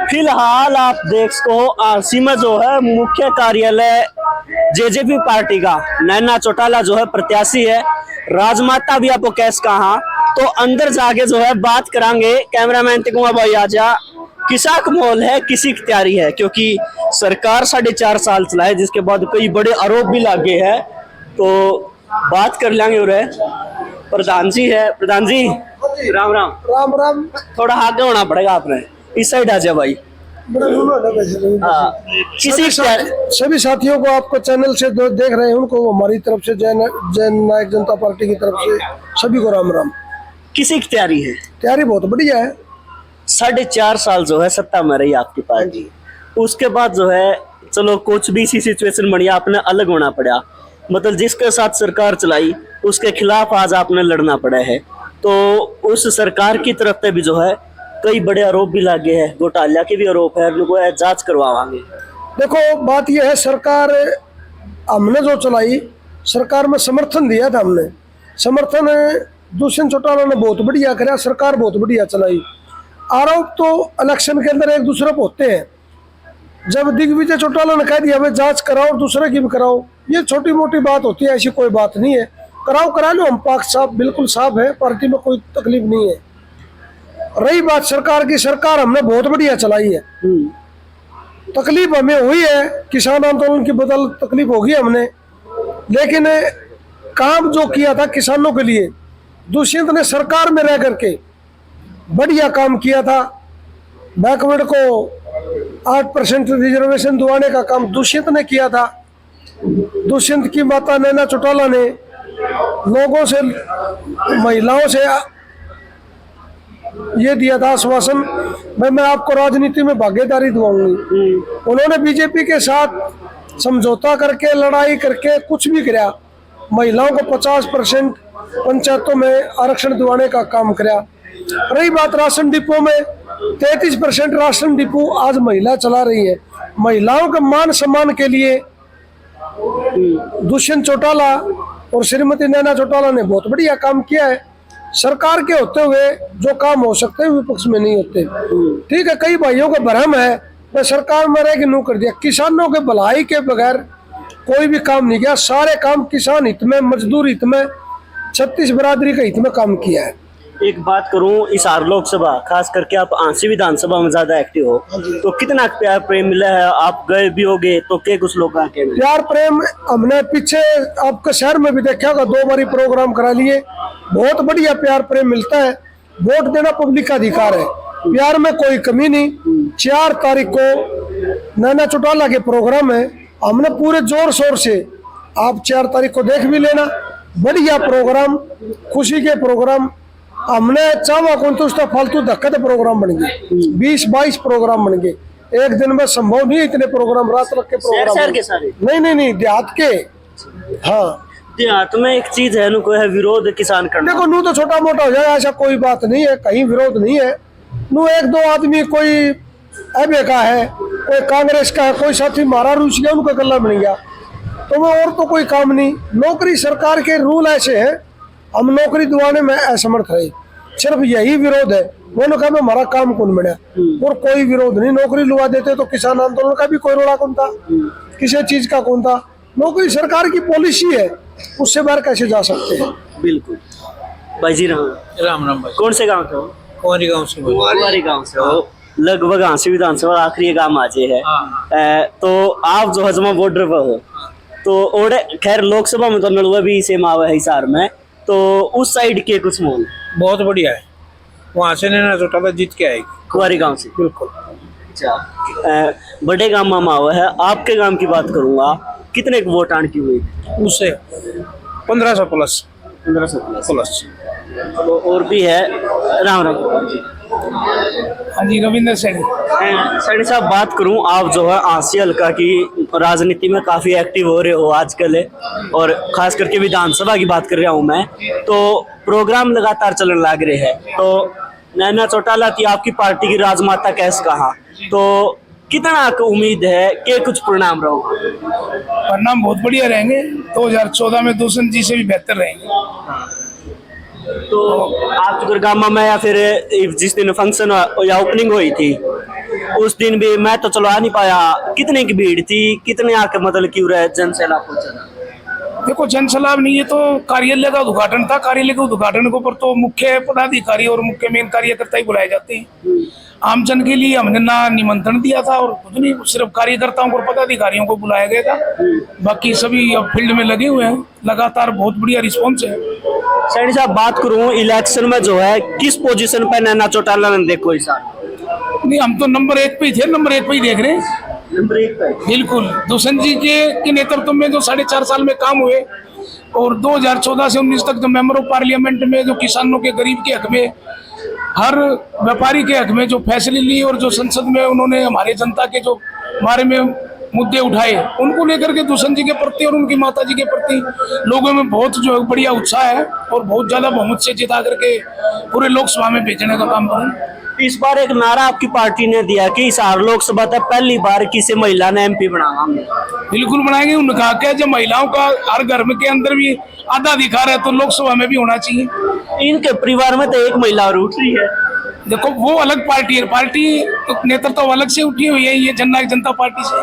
फिलहाल आप देख सको आरसी में जो है मुख्य कार्यालय जेजेपी पार्टी का नैना चौटाला जो है प्रत्याशी है। राजमाता भी आपको कैस कहा तो अंदर जाके जो है बात करांगे। कैमरामैन ते कहूंगा भाई आजा, किसा का माहौल है, किसी की तैयारी है, क्योंकि सरकार 4.5 साल चलाए जिसके बाद कई बड़े आरोप भी लागे हैं। तो बात कर लेंगे। और प्रधान जी है, प्रधान जी राम राम। राम राम। थोड़ा आगे होना पड़ेगा आपने, इस साइड आ जाए भाई। किसी सभी साथियों को आपको चैनल से देख रहे हैं उनको हमारी तरफ से जन नायक जनता पार्टी की तरफ से सभी को राम राम। किसी की तैयारी है? तैयारी बहुत बढ़िया है। 4.5 साल जो है सत्ता में रही आपकी पार्टी, उसके बाद जो है चलो कुछ भी सी सिचुएशन बनी, आपने अलग होना पड़ा। मतलब जिसके साथ सरकार चलाई उसके खिलाफ आज आपने लड़ना पड़ा है। तो उस सरकार की तरफ से भी जो है कई बड़े आरोप भी लागे हैं, घोटाला के भी आरोप है, लोगों है जांच करवावांगे। देखो बात यह है, सरकार हमने जो चलाई, सरकार में समर्थन दिया था हमने। समर्थन दुष्यंत चौटाला ने बहुत बढ़िया कराया, सरकार बहुत बढ़िया चलाई। आरोप तो इलेक्शन के अंदर एक दूसरे पर होते हैं। जब दिग्विजय चौटाला ने कह दिया भाई जांच कराओ और दूसरे की भी कराओ, ये छोटी मोटी बात होती है, ऐसी कोई बात नहीं है। कराओ करा लो, हम पाक साफ बिल्कुल साफ है, पार्टी में कोई तकलीफ नहीं है। रही बात सरकार की, सरकार हमने बहुत बढ़िया चलाई है। तकलीफ हमें हुई है, किसान आंदोलन की बदल तकलीफ होगी हमने, लेकिन काम जो किया था किसानों के लिए दुष्यंत ने सरकार में रह करके बढ़िया काम किया था। बैकवर्ड को 8% रिजर्वेशन दिलाने का काम दुष्यंत ने किया था। दुष्यंत की माता नैना चौटाला ने लोगों से, महिलाओं से ये दिया था आश्वासन, भाई मैं आपको राजनीति में भागीदारी दिलाऊंगी। उन्होंने बीजेपी के साथ समझौता करके, लड़ाई करके कुछ भी किया, महिलाओं को 50% पंचायतों में आरक्षण दिलाने का काम किया। रही बात राशन डिपो में, 33% राशन डिपो आज महिला चला रही है। महिलाओं के मान सम्मान के लिए दुष्यंत चौटाला और श्रीमती नैना चौटाला ने बहुत बढ़िया काम किया है। सरकार के होते हुए जो काम हो सकते हैं विपक्ष में नहीं होते। ठीक है, कई भाइयों का भ्रम है मैं सरकार में रह के नू कर दिया। किसानों के भलाई के बगैर कोई भी काम नहीं किया। सारे काम किसान हित में, मजदूर हित में, 36 बिरादरी के हित में काम किया है। एक बात करूं, इस आर लोकसभा खास करके आप आंसी विधानसभा में ज्यादा एक्टिव हो, तो कितना प्यार प्रेम मिला है? आप गए भी होगे तो क्या कुछ लोग आके प्यार प्रेम हमने पीछे आपके शहर में भी देखा होगा, 2 बारी प्रोग्राम करा लिए, बहुत बढ़िया प्यार प्रेम मिलता है। वोट देना पब्लिक का अधिकार है, प्यार में कोई कमी नहीं। 4 तारीख को नैना चौटाला के प्रोग्राम है, हमने पूरे जोर शोर से, आप 4 तारीख को देख भी लेना, बढ़िया प्रोग्राम, खुशी के प्रोग्राम। हमने चावा कौन तो उसका फालतू धक्का तो प्रोग्राम बन गए, 20-22 प्रोग्राम बन गए। एक दिन में संभव नहीं इतने प्रोग्राम, रात रख के प्रोग्राम। शहर के सारे? नहीं देहात के। हाँ देहात में एक चीज है नु, कोई है विरोध किसान करना। देखो नू तो छोटा मोटा हो जाए, ऐसा कोई बात नहीं है, कहीं विरोध नहीं है। नू 1-2 आदमी, कोई एबे का है, कोई कांग्रेस का है, कोई साथी मारा रूस गया, उनका गला बन गया, तो वो और तो कोई काम नहीं। नौकरी सरकार के रूल ऐसे है, हम नौकरी दिलाने में असमर्थ है, सिर्फ यही विरोध है। वो कहा मैं हमारा काम कौन बना, और कोई विरोध नहीं। नौकरी लुआ देते तो किसान आंदोलन का भी कोई रोड़ा कौन था, किसी चीज का कौन था। नौकरी सरकार की पॉलिसी है, उससे बाहर कैसे जा सकते हैं। बिल्कुल भाई जी। राम राम भाई। कौन से गांव से हो? कुंवारी गांव से। कुंवारी गांव से हो, लगभग आंसी विधानसभा आखिरी गांव आजे है। तो आप जो हजमा बॉर्डर पर हो, तो ओडे खैर लोकसभा में तो नलवा भी सेम आवे है हिसार में, तो उस साइड के कुछ मोल बहुत बढ़िया है, वहाँ से नैना चौटाला जीत के आएगी कुंवारी गांव से। बिल्कुल। अच्छा, बड़े गांव में आवा है। आपके गांव की बात करूंगा, कितने वोट आन की हुई? उससे 1500 प्लस। 1500 प्लस। तो और भी है। राम राम। हाँ जी, रविंद्र सैनी। सैनी साहब, बात करूं, आप जो है आंसी हल्का की राजनीति में काफी एक्टिव हो रहे हो आजकल, और खास करके विधानसभा की बात कर रहा हूं मैं, तो प्रोग्राम लगातार चलने लग रहे हैं। तो नैना चौटाला थी आपकी पार्टी की राजमाता कैसे कहा, तो कितना उम्मीद है कि कुछ परिणाम रहो? परिणाम बहुत बढ़िया रहेंगे। 2014 में दुष्यंत जी से भी बेहतर रहेंगे। तो आप गामा में या फिर जिस दिन फंक्शन या ओपनिंग हुई थी उस दिन भी मैं तो चलो आ नहीं पाया, कितने की भीड़ थी, कितने आके मतलब क्यों रहे जन सैलाब पहुंचा? देखो जन सैलाब नहीं, ये तो कार्यालय का उद्घाटन था। कार्यालय के उद्घाटन के ऊपर तो मुख्य पदाधिकारी और मुख्य मेन कार्यकर्ता ही बुलाए जाते हैं। आम जन के लिए हमने ना निमंत्रण दिया था और कुछ नहीं, सिर्फ कार्यकर्ताओं और पदाधिकारियों को बुलाया गया था। बाकी सभी अब फील्ड में लगे हुए हैं, लगातार बहुत बढ़िया रिस्पॉन्स है। सैनी साहब बात करूं इलेक्शन में जो है किस पोजीशन पे नैना चौटाला ने देखो इस साल? नहीं, हम तो नंबर 1 पे ही थे, नंबर 1 पे ही देख रहे हैं। नंबर 1 पे बिल्कुल दुष्यंत जी के नेतृत्व में जो 4.5 साल में काम हुए और 2014 से 19 तक जो मेंबर ऑफ पार्लियामेंट में जो किसानों के, गरीब के हक में, हर व्यापारी के हक में जो फैसले लिए और जो संसद में उन्होंने हमारे जनता के जो बारे में मुद्दे उठाए, उनको लेकर के दुष्यंत जी के प्रति और उनकी माता जी के प्रति लोगों में बहुत जो बढ़िया उत्साह है और बहुत ज्यादा बहुमत से जिता करके पूरे लोकसभा में भेजने का काम करें। इस बार एक नारा आपकी पार्टी ने दिया कि हिसार लोकसभा तक पहली बार किसी महिला ने MP बनाया। बिल्कुल बनाएंगे। उन्होंने कहा कि जब महिलाओं का हर घर में के अंदर भी आधा अधिकार है तो लोकसभा में भी होना चाहिए। इनके परिवार में तो एक महिला और उठ रही है। देखो वो अलग पार्टी है, पार्टी नेतृत्व अलग से उठी हुई है, ये जननायक जनता पार्टी से।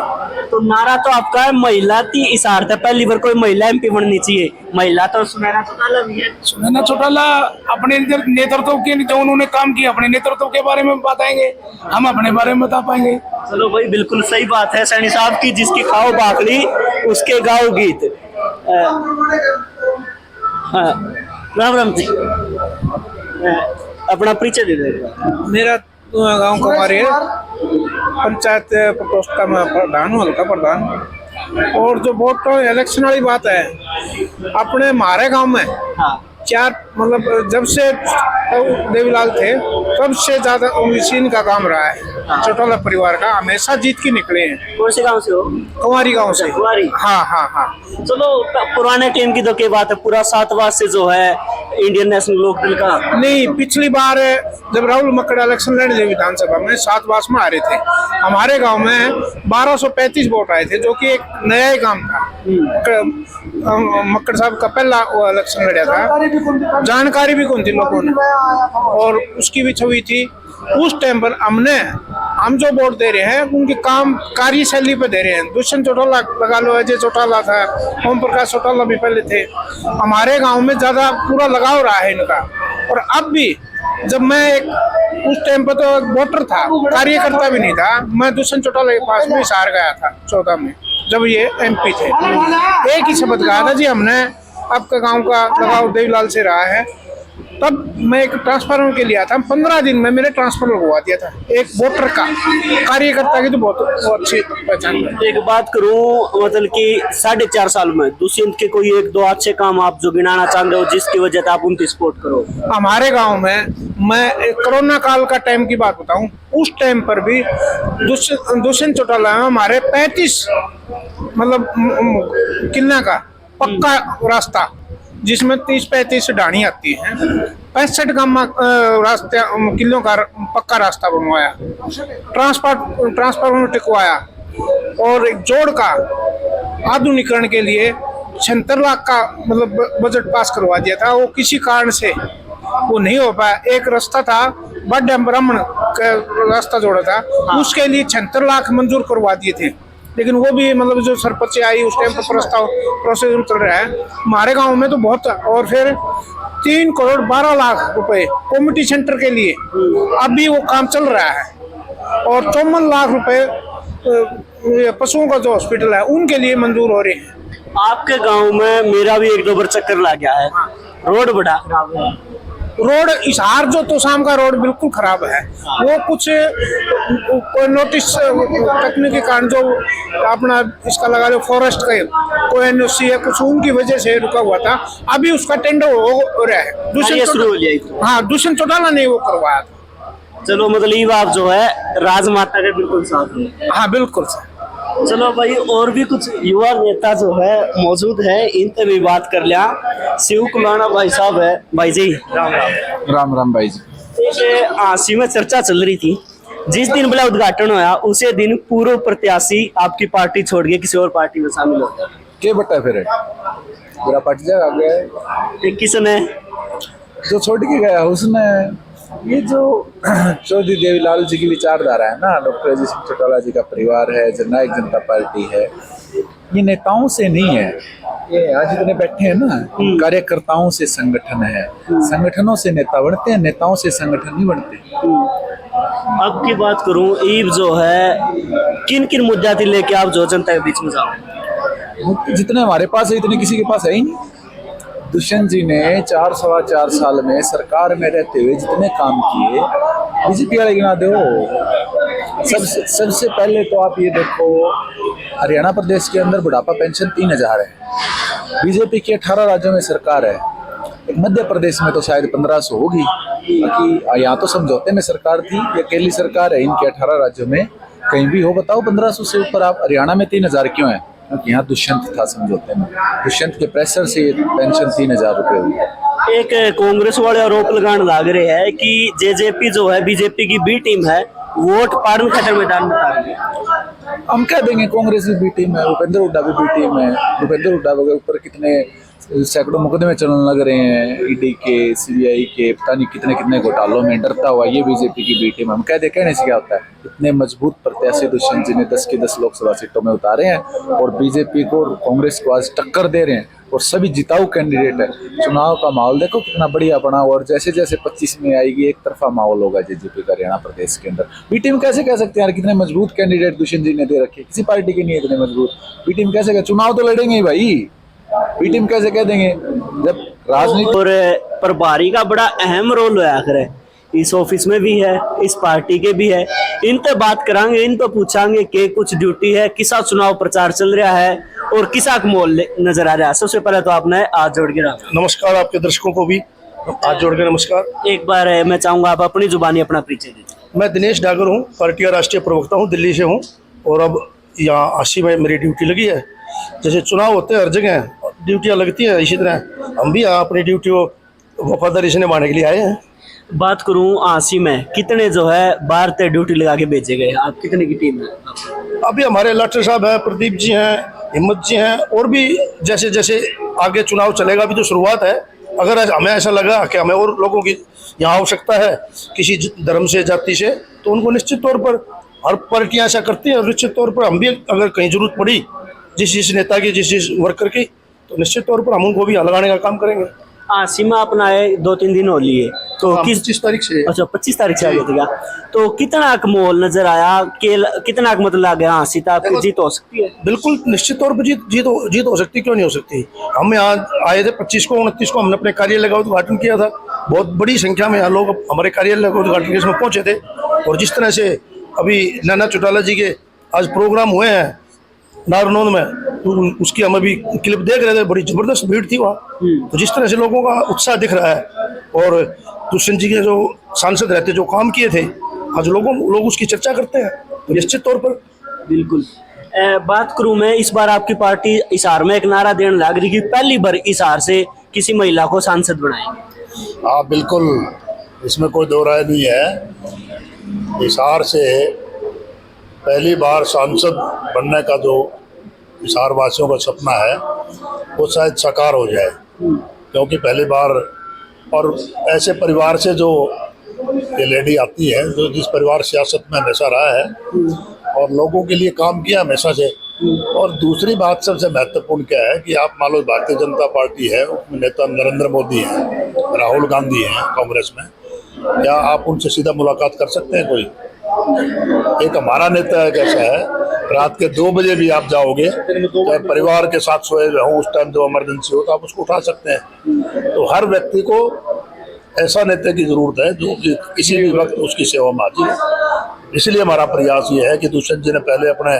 तो नारा तो आपका है महिला थी हिसार तक पहली बार कोई महिला MP बननी चाहिए। महिला तो सुनैना चौटाला भी है। सुनैना चौटाला अपने नेतृत्व के जो उन्होंने काम किया, अपने नेतृत्व के बारे में बताएंगे, हम अपने बारे में बता पाएंगे। चलो भाई बिल्कुल सही बात है सैनी साहब की, जिसकी खाओ बाखली उसके गाओ गीत। हाँ, राम राम जी, अपना परिचय दे देगा। मेरा गांव कमारी है, पंचायत प्रकोष्ठ का मैं प्रधान हूँ, हल्का प्रधान। और जो वोट इलेक्शन वाली बात है, अपने हमारे गांव में हाँ। 4 मतलब जब से देवीलाल थे तब से ज्यादा मशीन का काम रहा है। चौटाला परिवार का हमेशा जीत के निकले हैं। कौन से गांव से हो? कुंवारी गांव से। कुंवारी? हाँ हाँ हाँ। चलो पुराने टीम की तो क्या बात है, पूरा 7 बार से जो है इंडियन नेशनल लोकदल का। नहीं, पिछली बार जब राहुल मक्कड़ इलेक्शन लड़े थे विधानसभा में 7 बास में हारे थे। हमारे गांव में 1235 वोट आए थे, जो कि एक नया ही काम था। मक्कड़ साहब का पहला इलेक्शन लड़ा था, जानकारी भी कौन थी लोगों ने, और उसकी भी छवि थी। उस टाइम पर हम जो वोट दे रहे हैं उनके काम कार्यशैली पे दे रहे हैं। दुष्यंत चौटाला लगा लो, अजय चौटाला था, ओम प्रकाश चौटाला भी पहले थे। हमारे गांव में ज्यादा पूरा लगाव रहा है इनका। और अब भी जब मैं उस टाइम पर तो वोटर था, कार्यकर्ता भी नहीं था, मैं दुष्यंत चौटाला के पास में हिसार गया था 14 में, जब ये MP थे। एक ही शब्द कहा था जी, हमने आपका गांव का लगाव देवीलाल से रहा है। तब मैं एक ट्रांसफार्मर के लिए था, 15 दिन में मेरे ट्रांसफर लगवा दिया था। एक वोटर का, कार्यकर्ता की तो बहुत अच्छी पहचान है। एक बात करूं, मतलब कि 4.5 साल में दुष्यंत के कोई 1-2 अच्छे काम आप जो गिनाना चाहते हो जिसकी वजह से आप उनकी सपोर्ट करो? हमारे गांव में मैं कोरोना काल का टाइम की बात बताऊं, उस टाइम पर भी दुष्यंत चौटाला में हमारे 35 मतलब किला का पक्का रास्ता, जिसमें 30-35 ढाणी आती हैं, 65 रास्ते किलों का पक्का रास्ता बनवाया, ट्रांसफार्मर टिकवाया, और एक जोड़ का आधुनिकीकरण के लिए 76 लाख का मतलब बजट पास करवा दिया था। वो किसी कारण से वो नहीं हो पाया। एक रास्ता था बड़ा ब्राह्मण का रास्ता जोड़ा था, उसके लिए 76 लाख मंजूर करवा दिए थे, लेकिन वो भी मतलब जो सरपंच आई उस टाइम पर प्रस्ताव प्रोसेस चल रहा है। हमारे गांव में तो बहुत। और फिर 3 करोड़ 12 लाख रुपए कम्युनिटी सेंटर के लिए अभी वो काम चल रहा है, और 54 लाख रुपए पशुओं का जो हॉस्पिटल है उनके लिए मंजूर हो रहे हैं। आपके गांव में मेरा भी 1-2 बार चक्कर लग गया है, रोड बड़ा खराब है। रोड हिसार जो तो शाम का रोड बिल्कुल खराब है। वो कुछ नोटिस तकनीक के कारण जो अपना इसका लगा लो फॉरेस्ट का कोई NOC है कुछ, उनकी वजह से रुका हुआ था। अभी उसका टेंडर हो रहा है। दुष्यंत चौटाला ने वो करवाया था। चलो मतलब आप जो है राजमाता के बिल्कुल साथ में। हाँ बिल्कुल सर। चलो भाई, और भी कुछ युवा नेता जो है मौजूद है, इनसे भी बात कर लिया। शिव कुलाना भाई साहब है। भाई जी राम राम। राम राम भाई जी। एक आसी में चर्चा चल रही थी, जिस दिन भला उद्घाटन होया उसे दिन पूर्व प्रत्याशी आपकी पार्टी छोड़ के किसी और पार्टी में शामिल हो गया। क्या बता फिर पूरा पार्टी जा गया, किसने जो छोड़ के गया उसने ये जो चौधरी देवीलाल जी की विचारधारा है ना, डॉक्टर अजीत सिंह चौटाला जी का परिवार है, जननायक जनता पार्टी है, ये नेताओं से नहीं है। ये आज जितने बैठे हैं ना, कार्यकर्ताओं से संगठन है। संगठनों से नेता बनते हैं, नेताओं से संगठन नहीं बनते। अब की बात करूं, ईब जो है किन किन मुद्दा थी लेके आप जो जनता के बीच में जाओ? जितने हमारे पास है इतने किसी के पास है ही नहीं। दुष्यंत जी ने 4-4.25 साल में सरकार में रहते हुए जितने काम किए, बीजेपी वाले गिना दो। सबसे पहले तो आप ये देखो, हरियाणा प्रदेश के अंदर बुढ़ापा पेंशन 3000 है। बीजेपी की 18 राज्यों में सरकार है, एक मध्य प्रदेश में तो शायद 1500 होगी। बाकी यहाँ तो समझौते में सरकार थी, ये अकेली सरकार है इनके 18 राज्यों में। कहीं भी हो बताओ 1500 से ऊपर। आप हरियाणा में 3000 क्यों है? क्योंकि यहाँ दुष्यंत था समझौते में, दुष्यंत के प्रेशर से ये पेंशन 3000 रुपये हुई। एक कांग्रेस वाले आरोप लगाने लग रहे हैं कि जेजेपी जो है बीजेपी की बी टीम है, वोट पार्न खटर मैदान में उतार रही है। हम कह देंगे कांग्रेस भी बी टीम है, भूपेंद्र हुड्डा भी बी टीम है। भूपेंद्र हुड्डा के ऊपर कितने सैकड़ों मुकदमे चलने लग रहे हैं, ईडी के, सीबीआई के, पता नहीं कितने कितने घोटालों में डरता हुआ ये बीजेपी की बी टीम। हम कहने से क्या होता है, इतने मजबूत प्रत्याशी दुष्यंत जी ने 10 की 10 लोकसभा सीटों में उतारे हैं और बीजेपी को और कांग्रेस को आज टक्कर दे रहे हैं और सभी जिताऊ कैंडिडेट है। चुनाव का माहौल देखो कितना बढ़िया बना, और जैसे जैसे 25 में आएगी एक तरफा माहौल होगा जेजेपी का हरियाणा प्रदेश के अंदर। बी टीम कैसे कह सकते हैं यार, कितने मजबूत कैंडिडेट दुष्यंत जी ने दे रखे, किसी पार्टी के नहीं है इतने मजबूत। बी टीम कैसे कह, चुनाव तो लड़ेंगे ही भाई, बी टीम कैसे कह देंगे जब राजनीति। और प्रभारी का बड़ा अहम रोल है आखिर, इस ऑफिस में भी है, इस पार्टी के भी है। इन पे बात करांगे, इन पे पूछांगे कि कुछ ड्यूटी है, किसा चुनाव प्रचार चल रहा है और किसा का मोल नजर आ रहा है। सबसे पहले तो आपने हाथ जोड़ के रखा। नमस्कार आपके दर्शकों को भी हाथ जोड़ के नमस्कार। एक बार मैं चाहूंगा आप अपनी जुबानी अपना परिचय दीजिए। मैं दिनेश डागर हूँ, पार्टी का राष्ट्रीय प्रवक्ता हूँ, दिल्ली से हूँ और अब यहाँ 80 में मेरी ड्यूटी लगी है। जैसे चुनाव होते हैं हर जगह ड्यूटियाँ लगती हैं, इसी तरह हम भी यहाँ अपनी ड्यूटी को वफादारी से निभाने के लिए आए हैं। बात करूं आसी में कितने जो है बाहर तक ड्यूटी लगा के भेजे गए, आप कितने की टीम है? अभी हमारे लाठर साहब हैं, प्रदीप जी हैं, हिम्मत जी हैं, और भी जैसे जैसे आगे चुनाव चलेगा, अभी तो शुरुआत है। अगर हमें ऐसा लगा कि हमें और लोगों की यहाँ आवश्यकता है किसी धर्म से, जाति से, तो उनको निश्चित तौर पर हर पार्टियाँ ऐसा करती हैं, और निश्चित तौर पर हम भी अगर कहीं जरूरत पड़ी जिस नेता की, जिस वर्कर की, तो निश्चित तौर पर हम उनको भी यहाँ लगाने का काम करेंगे। सीमा अपना है 2-3 दिन हो लिए तो किस 25 तारीख से। अच्छा 25 तारीख से आ गया था, तो कितना का मोल नजर आया कि कितना का मतलब आ गया? हाँ, सीता आपकी जीत हो सकती है? बिल्कुल निश्चित तौर पर जीत हो सकती है, क्यों नहीं हो सकती। हम यहाँ आए थे 25 को, 29 को हमने अपने कार्यालय का उद्घाटन किया था। बहुत बड़ी संख्या में यहाँ लोग हमारे कार्यालय का उद्घाटन के इसमें पहुंचे थे। और जिस तरह से अभी नैना चौटाला जी के आज प्रोग्राम हुए हैं नारनौंद में, तो उसकी हम अभी क्लिप देख रहे थे, बड़ी जबरदस्त भीड़ थी वहाँ। तो जिस तरह से लोगों का उत्साह दिख रहा है, और दुष्यंत जी के जो सांसद रहते जो काम किए थे, आज लोग उसकी चर्चा करते हैं, तो निश्चित तौर पर बिल्कुल। बात करूं मैं, इस बार आपकी पार्टी हिसार में एक नारा देने लग रही कि पहली बार हिसार से किसी महिला को सांसद बनाएंगे। हाँ बिल्कुल, इसमें कोई दो राय नहीं है। हिसार से पहली बार सांसद बनने का जो हिसार वासियों का सपना है वो शायद साकार हो जाए, क्योंकि पहली बार, और ऐसे परिवार से जो ये लेडी आती है, जो जिस परिवार सियासत में हमेशा रहा है और लोगों के लिए काम किया हमेशा से। और दूसरी बात सबसे महत्वपूर्ण क्या है कि आप मान लो भारतीय जनता पार्टी है, उसमें नेता नरेंद्र मोदी हैं, राहुल गांधी हैं कांग्रेस में, क्या आप उनसे सीधा मुलाकात कर सकते हैं? कोई एक हमारा नेता है, कैसा है, रात के 2 बजे भी आप जाओगे, चाहे परिवार के साथ सोए हो, उस टाइम जो इमरजेंसी हो तो आप उसको उठा सकते हैं। तो हर व्यक्ति को ऐसा नेता की जरूरत है जो कि किसी भी वक्त उसकी सेवा में हाजिर है। इसलिए हमारा प्रयास ये है कि दुष्यंत जी ने पहले अपने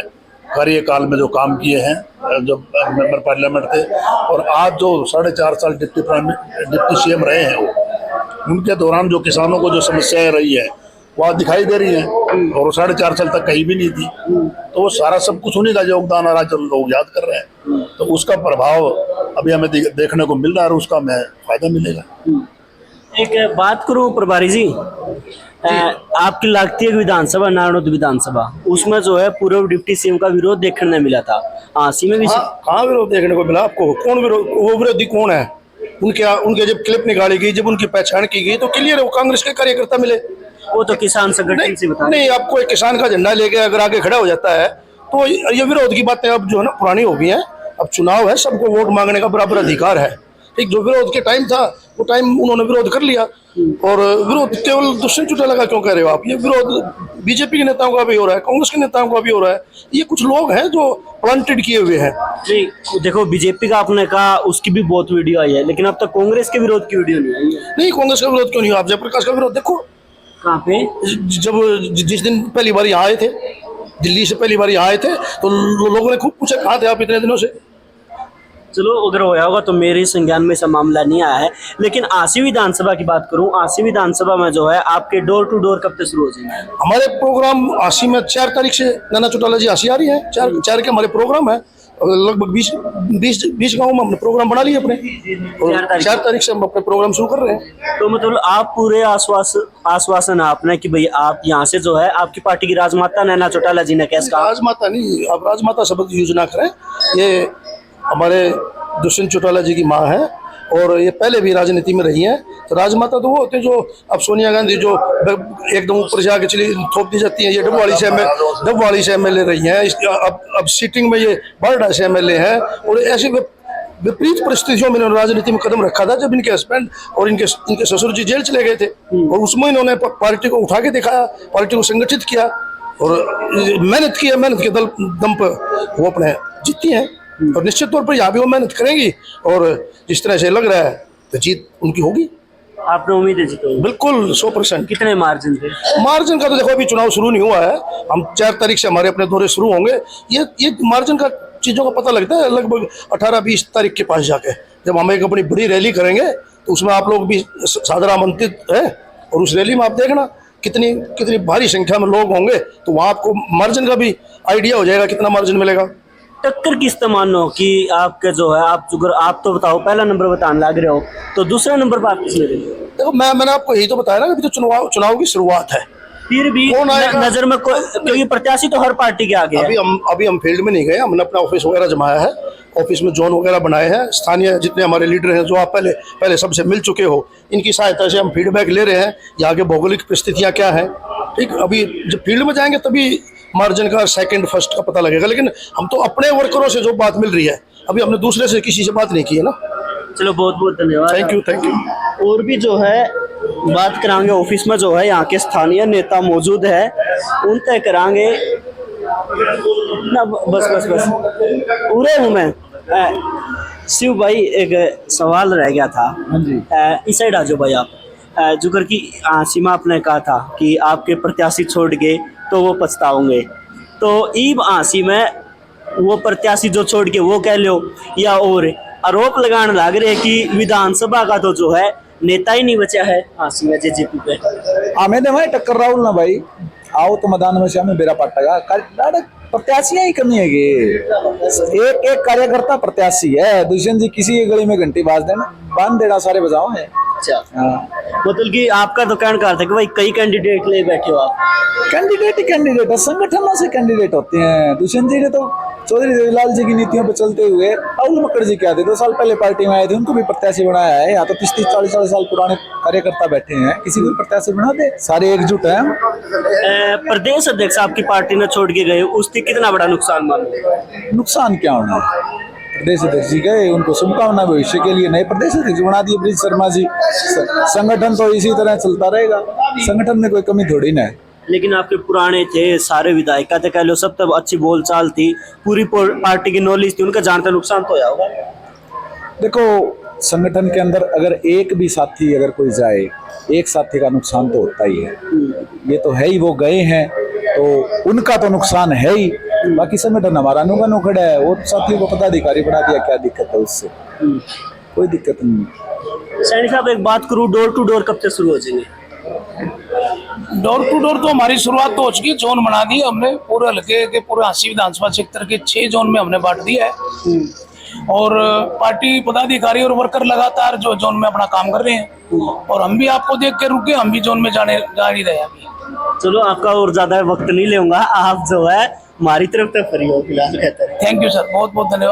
कार्यकाल में जो काम किए हैं, जब मेंबर पार्लियामेंट थे, और आज जो 4.5 साल डिप्टी सीएम रहे हैं, उनके दौरान जो किसानों को जो समस्याएं रही है वह दिखाई दे रही है, और वो 4.5 साल तक कहीं भी नहीं थी। तो वो सारा सब कुछ उन्हीं का योगदान आज लोग याद कर रहे हैं, तो उसका प्रभाव अभी हमें देखने को मिल रहा है और उसका हमें फायदा मिलेगा। एक बात करूं प्रभारी जी, आपकी लगती है विधानसभा, नारनौंद विधानसभा, उसमें जो है पूर्व डिप्टी सीएम का विरोध देखने मिला था। आसी में भी कहाँ विरोध देखने को मिला आपको? कौन विरोध? वो विरोधी कौन है? उनके जब क्लिप निकाली गई, जब उनकी पहचान की गई तो क्लियर है वो कांग्रेस के कार्यकर्ता मिले। वो तो किसान संगठन से बता नहीं, आपको एक किसान का झंडा लेके अगर आगे खड़ा हो जाता है तो ये विरोध की बातें अब जो है ना पुरानी हो गई हैं। अब चुनाव है, सबको वोट मांगने का बराबर अधिकार है। ठीक, जो विरोध के टाइम था वो टाइम उन्होंने विरोध कर लिया। और विरोध केवल दुष्यंत चौटाला का क्यों कह रहे हो आप? ये विरोध बीजेपी के नेताओं का भी हो रहा है, कांग्रेस के नेताओं का भी हो रहा है। ये कुछ लोग हैं जो प्लांटेड किए हुए हैं। नहीं, देखो बीजेपी का आपने कहा उसकी भी बहुत वीडियो आई है, लेकिन अब तक कांग्रेस के विरोध की वीडियो नहीं आई है। नहीं, कांग्रेस का विरोध क्यों नहीं हुआ? आप जयप्रकाश का विरोध देखो। कहाँ पे? जब जिस दिन पहली बार यहाँ आए थे, दिल्ली से पहली बार यहाँ आए थे, तो लोगों ने खूब पूछा कहाँ थे आप इतने दिनों से। चलो अगर होया होगा तो मेरे संज्ञान में ऐसा मामला नहीं आया है। लेकिन आसी विधानसभा की बात करूं, आसी विधानसभा में जो है आपके डोर टू डोर कब तक शुरू हो जाएंगे? हमारे प्रोग्राम आसी में 4 तारीख से नैना चौटाला जी आसी आ रही है। 4 के हमारे प्रोग्राम है। लगभग 20 गाँव में हमने प्रोग्राम बना लिए अपने। 4 तारीख से हम अपने प्रोग्राम शुरू कर रहे हैं। तो मतलब आप पूरे आश्वासन है आपने कि भाई आप यहाँ से जो है आपकी पार्टी की राजमाता नैना चौटाला जी ने कैसे कहा? राजमाता नहीं, आप राजमाता शब्द यूज ना करें। ये हमारे दुष्यंत चौटाला जी की माँ है और ये पहले भी राजनीति में रही हैं। तो राजमाता तो वो होते हैं जो अब सोनिया गांधी जो एकदम ऊपर से आके चली थोप दी जाती हैं। ये डबवाली से एमएलए रही हैं। अब सीटिंग में ये बारडा से एमएलए हैं। और ऐसी विपरीत परिस्थितियों में इन्होंने राजनीति में कदम रखा था जब इनके हस्बैंड और इनके ससुर जी जेल चले गए थे। और उसमें इन्होंने पार्टी को उठा के दिखाया, पार्टी को संगठित किया और मेहनत की है। मेहनत के दम पर वो अपने जीती हैं और निश्चित तौर पर यहाँ भी वो मेहनत करेंगी। और जिस तरह से लग रहा है तो जीत उनकी होगी। आपने उम्मीद है जीतोगे? बिल्कुल 100%। कितने मार्जिन थे? मार्जिन का तो देखो अभी चुनाव शुरू नहीं हुआ है। हम 4 तारीख से हमारे अपने दौरे शुरू होंगे। ये मार्जिन का चीज़ों का पता लगता है लगभग 18-20 तारीख के पास जाके, जब हम एक अपनी बड़ी रैली करेंगे तो उसमें आप लोग भी सादर आमंत्रित है। और उस रैली में आप देखना कितनी भारी संख्या में लोग होंगे, तो वहाँ आपको मार्जिन का भी आइडिया हो जाएगा कितना मार्जिन मिलेगा। टक्कर किस मानो कि आपके जो है आप तो बताओ, पहला नंबर बताने लग रहे हो तो दूसरा नंबर पर आप किस ले रहे हो? देखो मैंने आपको यही तो बताया ना, अभी तो चुनाव की शुरुआत है। फिर भी नजर में क्योंकि प्रत्याशी तो हर पार्टी के आगे है। अभी हम फील्ड में नहीं गए। हमने अपना ऑफिस वगैरह जमाया है, ऑफिस में जोन वगैरह बनाए हैं। स्थानीय जितने हमारे लीडर हैं जो आप पहले सबसे मिल चुके हो, इनकी सहायता से हम फीडबैक ले रहे हैं यहाँ के भौगोलिक परिस्थितियाँ क्या हैं। ठीक, अभी जब फील्ड में जाएंगे तभी मार्जिन का सेकंड फर्स्ट का पता लगेगा। लेकिन हम तो अपने वर्करों से जो बात मिल रही है, अभी हमने दूसरे से किसी से बात नहीं की है ना। चलो बहुत बहुत धन्यवाद। Thank you. और भी जो है बात करांगे ऑफिस में जो है यहाँ के स्थानीय नेता मौजूद है, उनसे करांगे ना। बस पूरे हूँ मैं। शिव भाई एक सवाल रह गया था। हाँ जी। इस साइड आ जाओ भाई आप। जुगर की सीमा आपने कहा था कि आपके प्रत्याशी छोड़ गए तो वो पछताओगे, तो ईब आंसी में वो प्रत्याशी जो छोड़ के वो कह लो, या और आरोप लगाने लग रहे कि विधानसभा का तो जो है नेता ही नहीं बचा है आंसी में जेजेपी पे। हमें दे भाई टक्कर राहुल ना भाई आओ तो मैदान में से हमें बेरा पाटेगा प्रत्याशी ही कमी है। एक कार्यकर्ता प्रत्याशी है। दुष्यंत जी किसी गली में घंटी बांध देना सारे बजाओ है। अच्छा, मतलब कि आपका तो कहना था कि भाई कई कैंडिडेट ले बैठे हो आप। कैंडिडेट ही कैंडिडेट है, संगठनों से कैंडिडेट होते हैं। दुष्यंत जी ने तो चौधरी देवीलाल जी की नीतियों पर चलते हुए राहुल मक्कड़ जी क्या थे 2 साल पहले पार्टी में आए थे, उनको भी प्रत्याशी बनाया है। यहाँ तो 30-40 साल पुराने कार्यकर्ता बैठे हैं, किसी को भी प्रत्याशी बना दे, सारे एकजुट हैं। प्रदेश अध्यक्ष आपकी पार्टी ने छोड़ के गए, उससे कितना बड़ा नुकसान मानो? नुकसान क्या होना, प्रदेश अध्यक्ष जी गए, उनको शुभकामना भविष्य के लिए नए प्रदेश अध्यक्ष बना दिए ब्रिज शर्मा जी। संगठन तो इसी तरह चलता रहेगा, संगठन में कोई कमी थोड़ी ना है। लेकिन आपके पुराने थे सारे विधायक थे, कह लो सब तब अच्छी बोलचाल थी, पूरी पार्टी की नॉलेज थी, उनका जानता नुकसान तो होया होगा। देखो संगठन के अंदर अगर एक भी साथी अगर कोई जाए, एक साथी का नुकसान तो होता ही है। ये तो है ही, वो गए हैं तो उनका तो नुकसान है ही। बाकी संगठन हमारा अनुगन खड़ा है, वो साथी को पदाधिकारी बना दिया, क्या दिक्कत है उससे? कोई दिक्कत नहीं। सैनी साहब एक बात करूँ, डोर टू डोर कब से शुरू हो जाएंगे? डोर टू डोर तो हमारी शुरुआत तो हो चुकी है। जोन बना दी हमने पूरे हल्के के, पूरे आसी विधानसभा क्षेत्र के 6 जोन में हमने बांट दिया है। और पार्टी पदाधिकारी और वर्कर लगातार जो जोन में अपना काम कर रहे हैं, और हम भी आपको देख के रुके, हम भी जोन में जा ही रहे अभी। चलो आपका और ज्यादा वक्त नहीं लूंगा, आप जो है हमारी तरफ से फ्री हो फिलहाल। थैंक यू सर, बहुत बहुत धन्यवाद।